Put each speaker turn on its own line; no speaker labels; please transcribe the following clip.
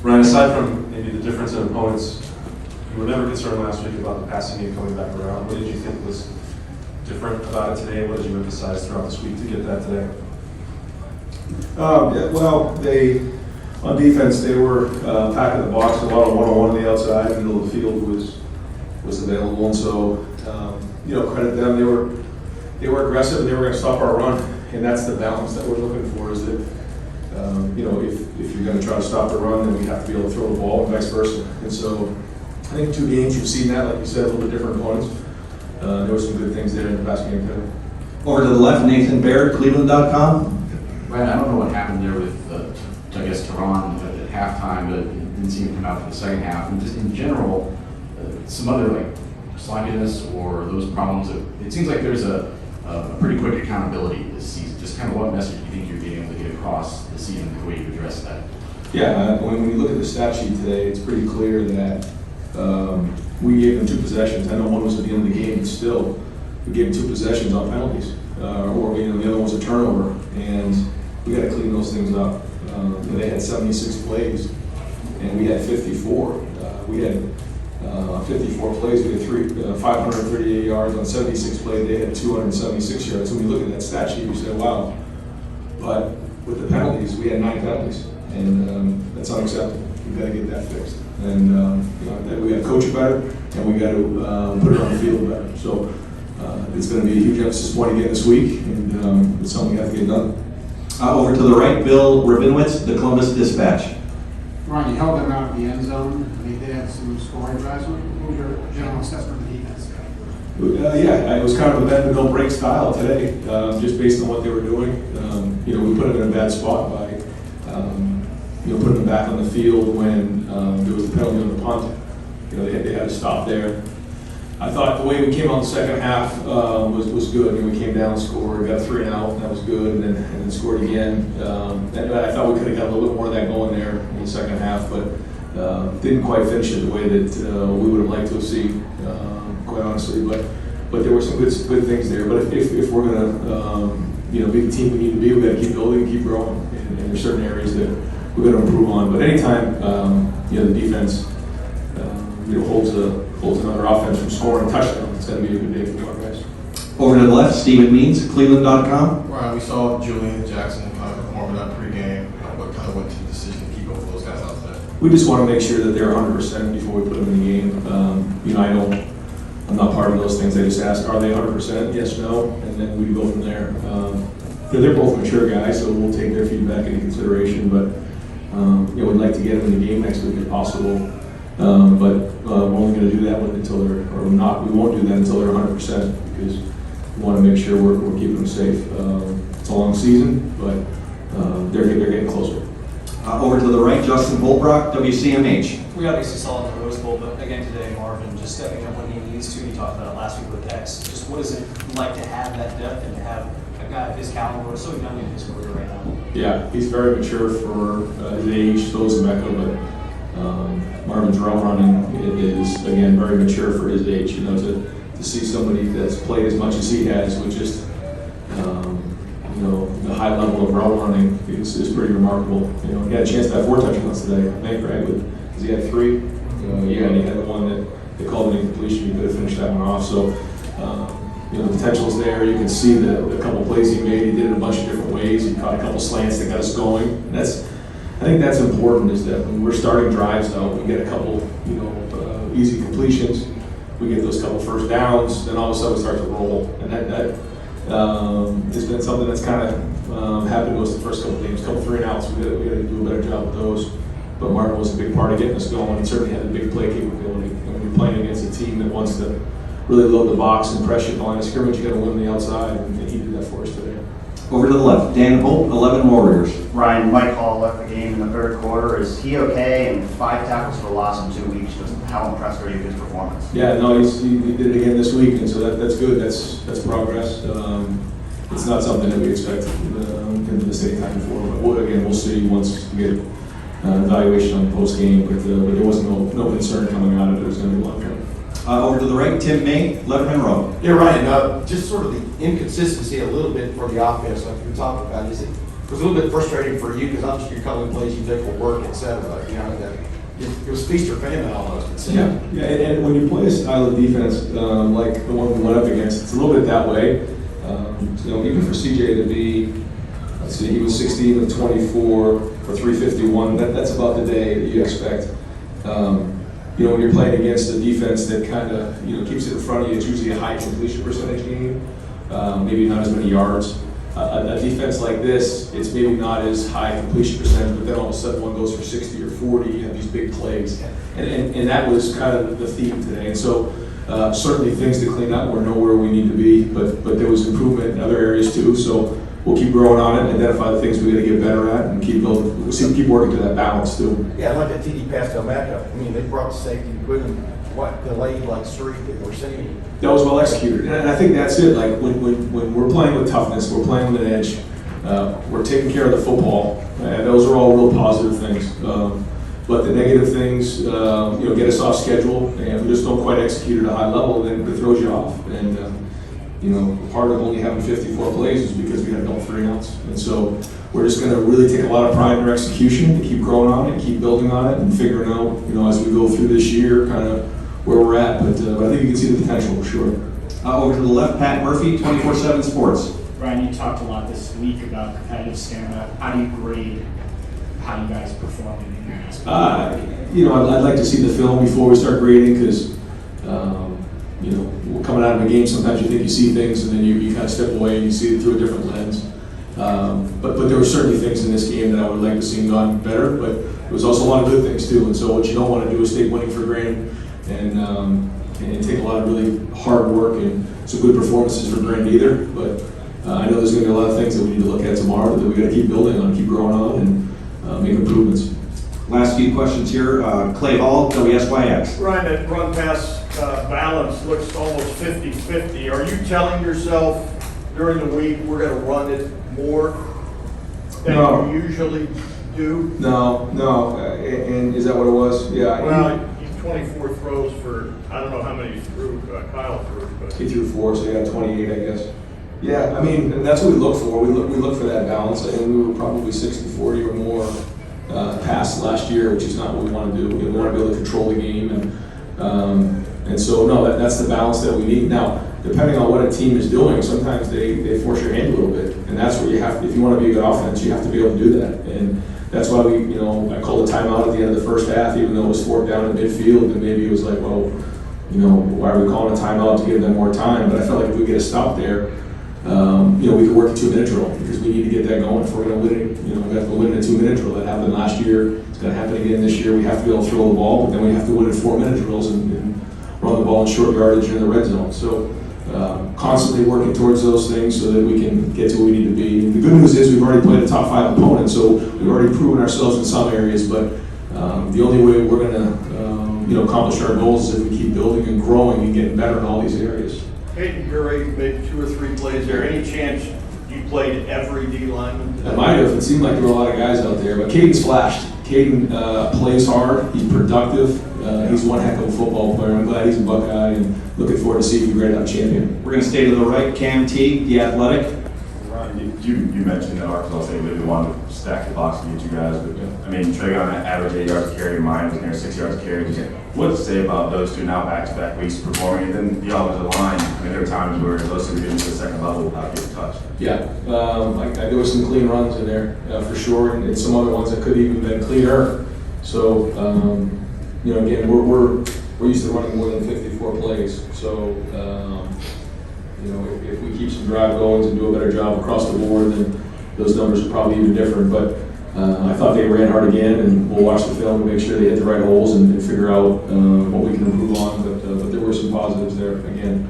Ryan, aside from maybe the difference in opponents, you were never concerned last week about the passing game coming back around. What did you think was different about it today? What did you emphasize throughout this week to get that today?
Yeah, well, on defense, they were packing the box, a lot of one-on-one on the outside, middle of the field was available, and so credit them. They were aggressive, and they were going to stop our run, and that's the balance that we're looking for. Is that if you're going to try to stop the run, then we have to be able to throw the ball, and vice versa. And so I think 2 games you've seen that, like you said, a little bit different opponents. There were some good things there in the past game too.
Over to the left, Nathan Baird, Cleveland.com.
Ryan, I don't know what happened there with, I guess, Tehran at halftime, but it didn't seem to come out for the second half. And just in general, some other like slackiness or those problems. It seems like there's a pretty quick accountability this season. Just kind of what message do you think you're getting able to get across the season, the way you address that?
Yeah, when you look at the stat sheet today, it's pretty clear that we gave them 2 possessions. I know one was at the end of the game, but still, we gave them 2 possessions on penalties, or the other one was a turnover, and we got to clean those things up. They had 76 plays, and we had 54. We had 54 plays. We had 538 yards on 76 plays. They had 276 yards. When you look at that stat sheet, you say, "Wow!" But with the penalties, we had 9 penalties, and that's unacceptable. We got to get that fixed, and we got to coach it better, and we got to put it on the field better. So it's going to be a huge emphasis point again this week, and it's something we have to get done.
Over to the right, Bill Rabinowitz, the Columbus Dispatch.
Ron, you held them out of the end zone. They did have some scoring drives. What was your general assessment of the defense?
It was kind of a bend but don't break style today, just based on what they were doing. We put them in a bad spot by putting them back on the field when there was a penalty on the punt. They had to stop there. I thought the way we came out in the second half was good. We came down and scored, got 3 and out, and that was good, and then scored again. I thought we could have got a little bit more of that going there in the second half, but didn't quite finish it the way that we would have liked to have seen, quite honestly. But there were some good things there. But if we're going to be the team we need to be, we've got to keep building and keep growing. And there's certain areas that we're going to improve on. But anytime the defense holds another offense from scoring a touchdown, it's going to be a good day for our guys.
Over to the left, Stephen Means, Cleveland.com.
Right, we saw Julian Jackson warming up pregame. What kind of went to the decision to keep both of those guys out there?
We just want to make sure that they're 100% before we put them in the game. I'm not part of those things. I just ask, are they 100%? Yes, no, and then we go from there. They're both mature guys, so we'll take their feedback into consideration. But we'd like to get them in the game next week if possible. But we're only going to do that until they're, or not. We won't do that until they're 100% because we want to make sure we're keeping them safe. It's a long season, but they're getting closer.
Over to the right, Justin Holbrook, WCMH.
We obviously saw it in the Rose Bowl, but again today, Marvin just stepping up when he needs to. You talked about it last week with Dex. Just what is it like to have that depth and to have a guy of his caliber, so young in his career right now?
Yeah, he's very mature for his age. So is Mecca, but Marvin's route running is again very mature for his age. To see somebody that's played as much as he has with just the high level of route running is pretty remarkable. He had a chance to have 4 touchdowns today, I think, right? Because he had 3. And he had the one that they called an incompletion. He could have finished that one off. So the potential's there. You can see the couple plays he made. He did it a bunch of different ways. He caught a couple slants that got us going. And I think that's important. Is that when we're starting drives out, we get a couple easy completions. We get those couple first downs. Then all of a sudden we start to roll. And that has been something that's kind of happened to us the first couple games. Couple 3 and outs. We got to do a better job with those. But Marvin was a big part of getting us going. He certainly had a big play capability. And when you're playing against a team that wants to really load the box and pressure the line of scrimmage, you got to win the outside, and he did that for us today.
Over to the left, Dan Holt, 11 Warriors.
Ryan, Mike Hall left the game in the third quarter. Is he okay? And 5 tackles for loss in 2 weeks. Just how impressed are you with his performance?
Yeah, no, he did it again this week, and so that's good. That's progress. It's not something that we expect him to miss any time before. But we'll see once we get evaluation on the post game. But there was no concern coming out of it. It was going to be long term.
Over to the right, Tim May, Lebanon Road.
Yeah, Ryan, just sort of the inconsistency a little bit for the offense, like you're talking about. Is it
it was a little bit frustrating for you because obviously you're calling plays you think will work, et cetera. You know, that it was feast or famine almost. It seemed.
Yeah, and when you play a style of defense like the one we went up against, it's a little bit that way. Even for CJ to be, let's see, he was 16 of 24 for 351. That's about the day that you expect. When you're playing against a defense that kind of keeps it in front of you, it's usually a high completion percentage game, maybe not as many yards. A defense like this, it's maybe not as high completion percentage, but then all of a sudden one goes for 60 or 40, you have these big plays. And that was kind of the theme today. And so certainly things to clean up. We're nowhere we need to be, but there was improvement in other areas too. So we'll keep growing on it, identify the things we got to get better at, and keep building. We'll keep working to that balance too.
Yeah, like that TD pass to Mecca. I mean, they brought the safety, including what delayed like streak that we're seeing.
That was well executed, and I think that's it. Like when we're playing with toughness, we're playing with an edge. We're taking care of the football, and those are all real positive things. But the negative things, get us off schedule, and if we just don't quite execute at a high level, then it throws you off. And part of only having 54 plays is because we had no 3 and outs. And so we're just going to really take a lot of pride in our execution, to keep growing on it, keep building on it, and figuring out, as we go through this year, kind of where we're at. But I think you can see the potential for sure.
Over to the left, Pat Murphy, 24/7 Sports.
Ryan, you talked a lot this week about competitive stamina. How do you grade how you guys performed in your
I'd like to see the film before we start grading because, we're coming out of a game. Sometimes you think you see things and then you kind of step away and you see it through a different lens. But there were certainly things in this game that I would like to see done better, but there was also a lot of good things too. And so what you don't want to do is take winning for granted and take a lot of really hard work and some good performances for granted either. But I know there's going to be a lot of things that we need to look at tomorrow that we got to keep building on, keep growing on, and make improvements.
Last few questions here. Clay Hall, WSYX.
Ryan, that run pass balance looks almost 50-50. Are you telling yourself during the week we're going to run it more than you usually do?
No. And is that what it was? Yeah.
Well, 24 throws for, I don't know how many threw, Kyle threw, but.
He threw 4, so he got 28, I guess. Yeah, and that's what we look for. We look for that balance, and we were probably 60-40 or more past last year, which is not what we want to do. We want to be able to control the game, and so no, that's the balance that we need. Now, depending on what a team is doing, sometimes they force your hand a little bit, and that's where you have to, if you want to be a good offense, you have to be able to do that. And that's why I called a timeout at the end of the first half, even though it was 4th down in midfield, and maybe it was like, well, why are we calling a timeout to give them more time? But I felt like if we get a stop there, we could work a 2-minute drill because we need to get that going if we're going to win it. We have to win a 2-minute drill. That happened last year. It's going to happen again this year. We have to be able to throw the ball, but then we have to win in 4-minute drills and run the ball in short yardage in the red zone. So constantly working towards those things so that we can get to where we need to be. And the good news is we've already played a top 5 opponent, so we've already proven ourselves in some areas. But the only way we're going to accomplish our goals is if we keep building and growing and getting better in all these areas.
Hayden Gurley made 2 or 3 plays there. Any chance you played every D lineman today?
I might have. It seemed like there were a lot of guys out there, but Caden's flashed. Caden plays hard. He's productive. He's one heck of a football player. I'm glad he's a Buckeye, and looking forward to see if he grade out champion.
We're going to stay to the right. Cam Teague, The Athletic.
Ryan, you mentioned that Arkansas State really wanted to stack the box against you guys, but Tragon averaged 8 yards a carry, mine was near 6 yards a carry. What to say about those two now back-to-back weeks performing? And then the offensive line, there were times where those two getting to the second level without getting touched.
Yeah, there were some clean runs in there for sure, and some other ones that could even been cleaner. So, again, we're used to running more than 54 plays. So, if we keep some drive goings and do a better job across the board, then those numbers are probably even different. But I thought they ran hard again, and we'll watch the film and make sure they hit the right holes and figure out what we can improve on. But there were some positives there again.